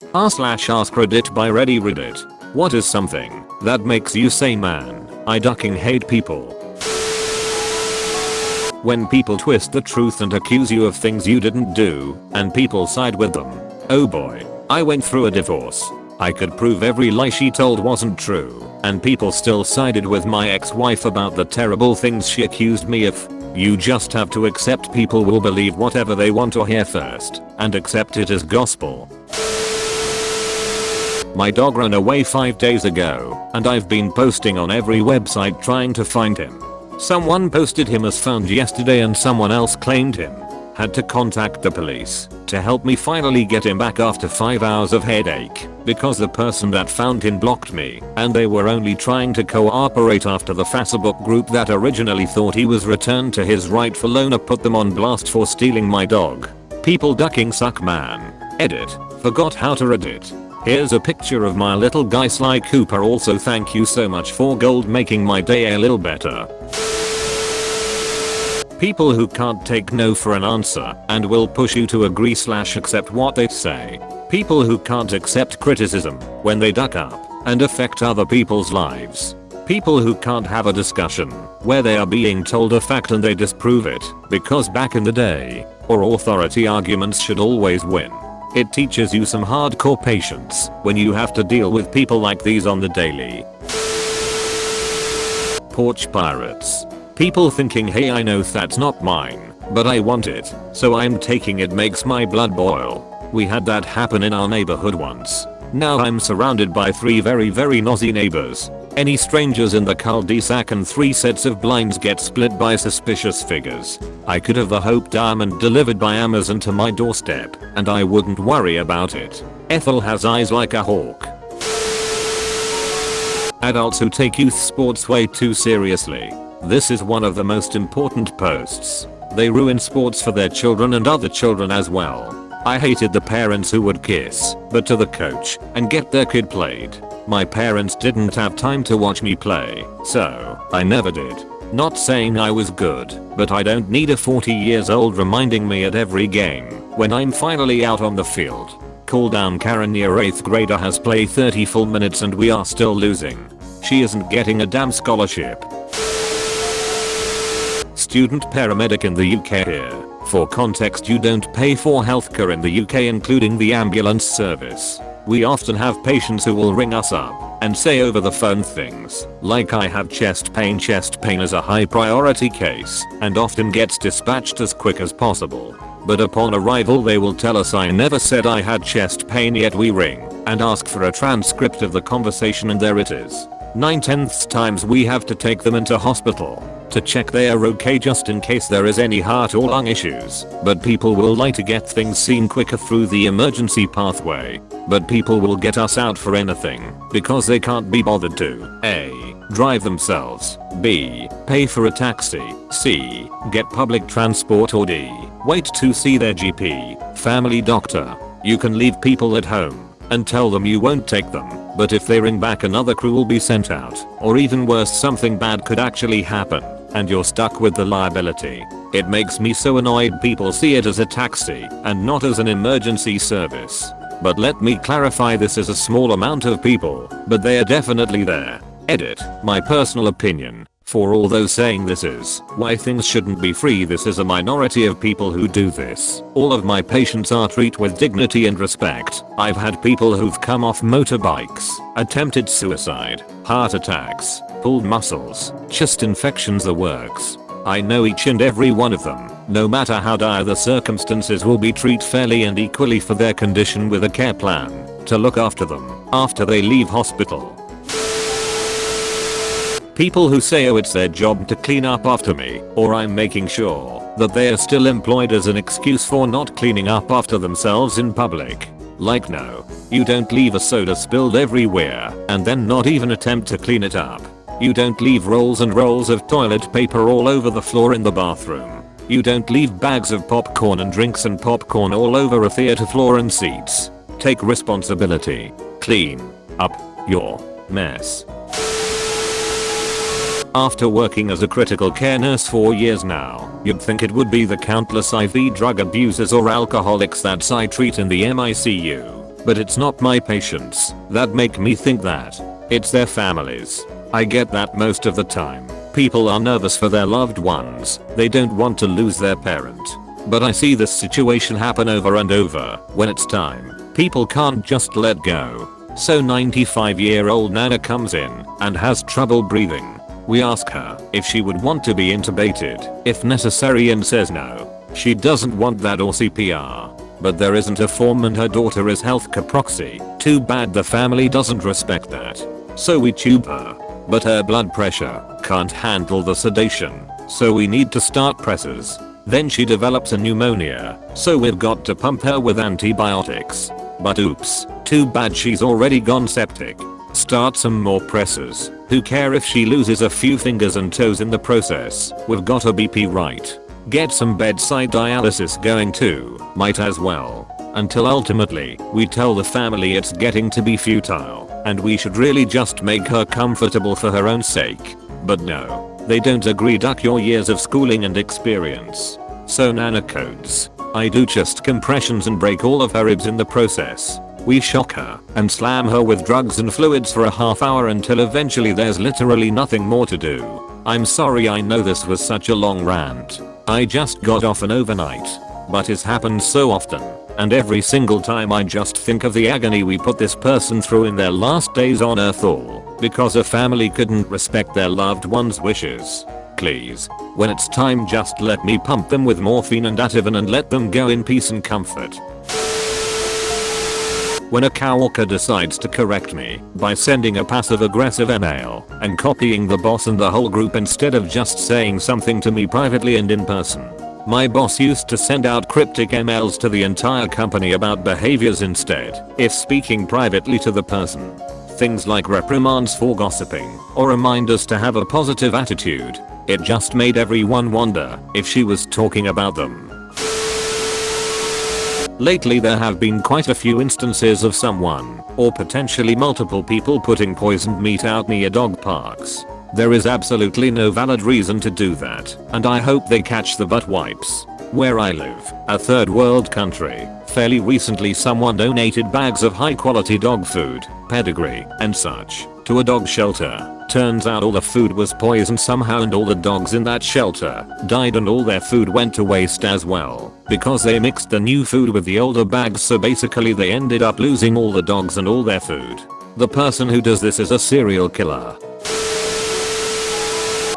r/AskReddit by Reddit. What is something that makes you say, man, I ducking hate people? When people twist the truth and accuse you of things you didn't do, and people side with them. Oh boy, I went through a divorce. I could prove every lie she told wasn't true, and people still sided with my ex-wife about the terrible things she accused me of. You just have to accept people will believe whatever they want to hear first, and accept it as gospel. My dog ran away 5 days ago, and I've been posting on every website trying to find him. Someone posted him as found yesterday and someone else claimed him. Had to contact the police to help me finally get him back after 5 hours of headache, because the person that found him blocked me, and they were only trying to cooperate after the Facebook group that originally thought he was returned to his rightful owner put them on blast for stealing my dog. People ducking suck, man. Edit. Forgot how to Reddit. Here's a picture of my little guy Sly Cooper. Also, thank you so much for gold, making my day a little better. People who can't take no for an answer and will push you to agree/accept what they say. People who can't accept criticism when they duck up and affect other people's lives. People who can't have a discussion where they are being told a fact and they disprove it, because back in the day, or authority arguments should always win. It teaches you some hardcore patience when you have to deal with people like these on the daily. Porch pirates. People thinking, hey, I know that's not mine, but I want it, so I'm taking it, makes my blood boil. We had that happen in our neighborhood once. Now I'm surrounded by 3 very nosy neighbors. Any strangers in the cul-de-sac and 3 sets of blinds get split by suspicious figures. I could have the Hope Diamond delivered by Amazon to my doorstep, and I wouldn't worry about it. Ethel has eyes like a hawk. Adults who take youth sports way too seriously. This is one of the most important posts. They ruin sports for their children and other children as well. I hated the parents who would kiss, but to the coach, and get their kid played. My parents didn't have time to watch me play, so I never did. Not saying I was good, but I don't need a 40 years old reminding me at every game when I'm finally out on the field. Cool down, Karen, your 8th grader has played 30 full minutes and we are still losing. She isn't getting a damn scholarship. Student paramedic in the UK here. For context, you don't pay for healthcare in the UK, including the ambulance service. We often have patients who will ring us up and say over the phone things like, I have chest pain. Chest pain is a high priority case and often gets dispatched as quick as possible. But upon arrival they will tell us, I never said I had chest pain, yet we ring and ask for a transcript of the conversation and there it is. 9/10 times we have to take them into hospital to check they are okay, just in case there is any heart or lung issues. But people will lie to get things seen quicker through the emergency pathway. But people will get us out for anything because they can't be bothered to A. drive themselves, B. pay for a taxi, C. get public transport, or D. wait to see their GP, family doctor. You can leave people at home and tell them you won't take them, but if they ring back, another crew will be sent out, or even worse, something bad could actually happen and you're stuck with the liability. It makes me so annoyed people see it as a taxi and not as an emergency service. But let me clarify, this is a small amount of people, but they are definitely there. Edit. My personal opinion. For all those saying this is why things shouldn't be free, this is a minority of people who do this. All of my patients are treated with dignity and respect. I've had people who've come off motorbikes, attempted suicide, heart attacks, pulled muscles, chest infections, the works. I know each and every one of them, no matter how dire the circumstances, will be treated fairly and equally for their condition with a care plan to look after them after they leave hospital. People who say, oh, it's their job to clean up after me, or I'm making sure that they are still employed, as an excuse for not cleaning up after themselves in public. Like, no, you don't leave a soda spilled everywhere and then not even attempt to clean it up. You don't leave rolls and rolls of toilet paper all over the floor in the bathroom. You don't leave bags of popcorn and drinks and popcorn all over a theater floor and seats. Take responsibility. Clean up your mess. After working as a critical care nurse for years now, you'd think it would be the countless IV drug abusers or alcoholics that I treat in the MICU. But it's not my patients that make me think that. It's their families. I get that most of the time. People are nervous for their loved ones. They don't want to lose their parent. But I see this situation happen over and over. When it's time, people can't just let go. So 95-year-old Nana comes in and has trouble breathing. We ask her if she would want to be intubated if necessary and says no. She doesn't want that or CPR. But there isn't a form and her daughter is healthcare proxy. Too bad the family doesn't respect that. So we tube her. But her blood pressure can't handle the sedation. So we need to start presses. Then she develops a pneumonia. So we've got to pump her with antibiotics. But oops, too bad she's already gone septic. Start some more presses. Who care if she loses a few fingers and toes in the process? We've got her BP right. Get some bedside dialysis going too. Might as well. Until ultimately, we tell the family it's getting to be futile, and we should really just make her comfortable for her own sake. But no. They don't agree. Duck your years of schooling and experience. So Nana codes. I do chest compressions and break all of her ribs in the process. We shock her and slam her with drugs and fluids for a half hour until eventually there's literally nothing more to do. I'm sorry, I know this was such a long rant. I just got off an overnight. But it's happened so often. And every single time I just think of the agony we put this person through in their last days on earth, all because a family couldn't respect their loved one's wishes. Please, when it's time, just let me pump them with morphine and Ativan and let them go in peace and comfort. When a coworker decides to correct me by sending a passive-aggressive email and copying the boss and the whole group instead of just saying something to me privately and in person. My boss used to send out cryptic emails to the entire company about behaviors instead, if speaking privately to the person. Things like reprimands for gossiping or reminders to have a positive attitude. It just made everyone wonder if she was talking about them. Lately there have been quite a few instances of someone, or potentially multiple people, putting poisoned meat out near dog parks. There is absolutely no valid reason to do that, and I hope they catch the butt wipes. Where I live, a third world country, fairly recently someone donated bags of high quality dog food, pedigree, and such, to a dog shelter. Turns out all the food was poisoned somehow and all the dogs in that shelter died and all their food went to waste as well because they mixed the new food with the older bags, so basically they ended up losing all the dogs and all their food. The person who does this is a serial killer.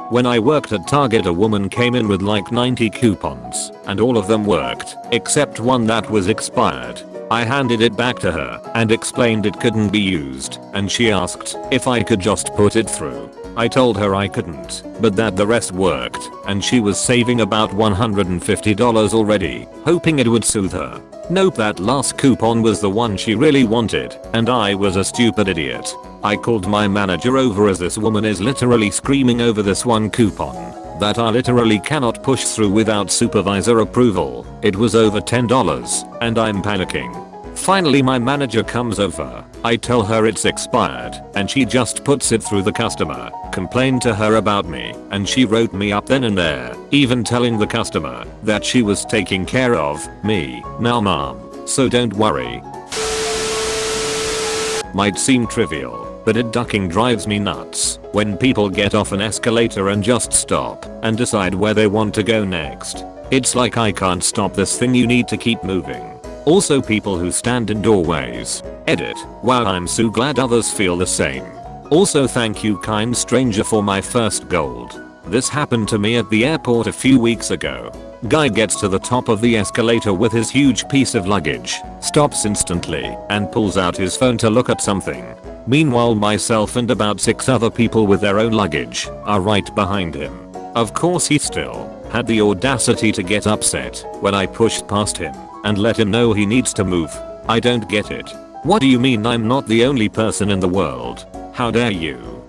When I worked at Target, a woman came in with like 90 coupons and all of them worked except one that was expired. I handed it back to her and explained it couldn't be used, and she asked if I could just put it through. I told her I couldn't, but that the rest worked, and she was saving about $150 already, hoping it would soothe her. Nope, that last coupon was the one she really wanted, and I was a stupid idiot. I called my manager over as this woman is literally screaming over this one coupon that I literally cannot push through without supervisor approval. It was over $10 and I'm panicking. Finally my manager comes over. I tell her it's expired and she just puts it through the customer, complained to her about me, and she wrote me up then and there, even telling the customer that she was taking care of me. Now mom, so don't worry. Might seem trivial, but ducking drives me nuts when people get off an escalator and just stop and decide where they want to go next. It's like, I can't stop this thing, you need to keep moving. Also people who stand in doorways. Edit. Wow, I'm so glad others feel the same. Also thank you kind stranger for my first gold. This happened to me at the airport a few weeks ago. Guy gets to the top of the escalator with his huge piece of luggage, stops instantly, and pulls out his phone to look at something. Meanwhile myself and about 6 other people with their own luggage are right behind him. Of course he still had the audacity to get upset when I pushed past him and let him know he needs to move. I don't get it. What do you mean I'm not the only person in the world? How dare you?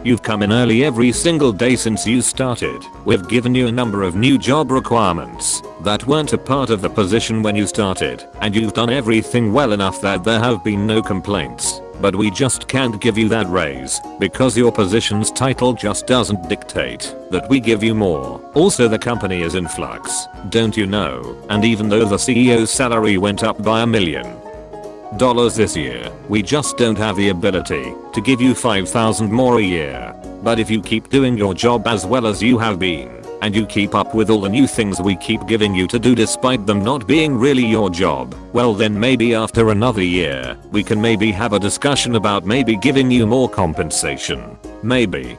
You've come in early every single day since you started. We've given you a number of new job requirements that weren't a part of the position when you started, and you've done everything well enough that there have been no complaints. but we just can't give you that raise because your position's title just doesn't dictate that we give you more. Also, the company is in flux, don't you know? And even though the CEO's salary went up by $1 million this year, we just don't have the ability to give you $5,000 more a year. But if you keep doing your job as well as you have been, and you keep up with all the new things we keep giving you to do despite them not being really your job, well then maybe after another year, we can maybe have a discussion about maybe giving you more compensation. Maybe.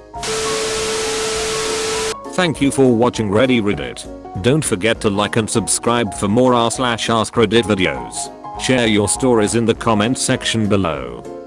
Thank you for watching Reddit. Don't forget to like and subscribe for more r/AskReddit videos. Share your stories in the comments section below.